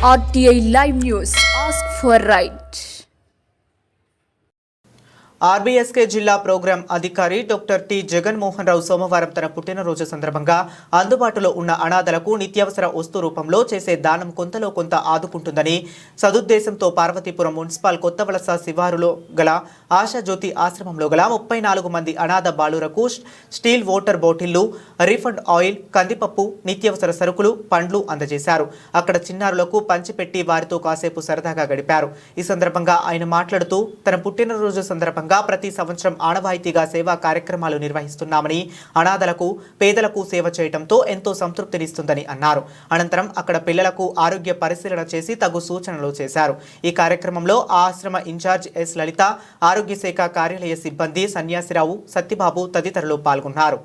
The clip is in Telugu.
RTI Live News. Ask for right. RBSK జిల్లా ప్రోగ్రాం అధికారి డాక్టర్ టి జగన్మోహన్ రావు సోమవారం తన పుట్టినరోజు సందర్భంగా అందుబాటులో ఉన్న అనాథలకు నిత్యావసర వస్తు రూపంలో చేసే దానం కొంతలో కొంత ఆదుకుంటుందని సదుద్దేశంతో పార్వతీపురం మున్సిపల్ కొత్తవలస శివారులో గల ఆశాజ్యోతి ఆశ్రమంలో గల 34 మంది అనాథ బాలురకు స్టీల్ వాటర్ బాటిళ్లు, రీఫండ్ ఆయిల్, కందిపప్పు, నిత్యావసర సరుకులు, పండ్లు అందజేశారు. అక్కడ చిన్నారులకు పంచిపెట్టి వారితో కాసేపు సరదాగా గడిపారు. ఈ సందర్భంగా ఆయన మాట్లాడుతూ తన పుట్టినరోజు సందర్భంగా ప్రతి సంవత్సరం ఆనవాయితీగా సేవా కార్యక్రమాలు నిర్వహిస్తున్నామని, అనాథలకు, పేదలకు సేవ చేయడంతో ఎంతో సంతృప్తినిస్తుందని అన్నారు. అనంతరం అక్కడ పిల్లలకు ఆరోగ్య పరిశీలన చేసి తగు సూచనలు చేశారు. ఈ కార్యక్రమంలో ఆశ్రమ ఇన్ఛార్జ్ ఎస్ లలిత, ఆరోగ్య శాఖ కార్యాలయ సిబ్బంది సన్యాసిరావు, సత్యబాబు తదితరులు పాల్గొన్నారు.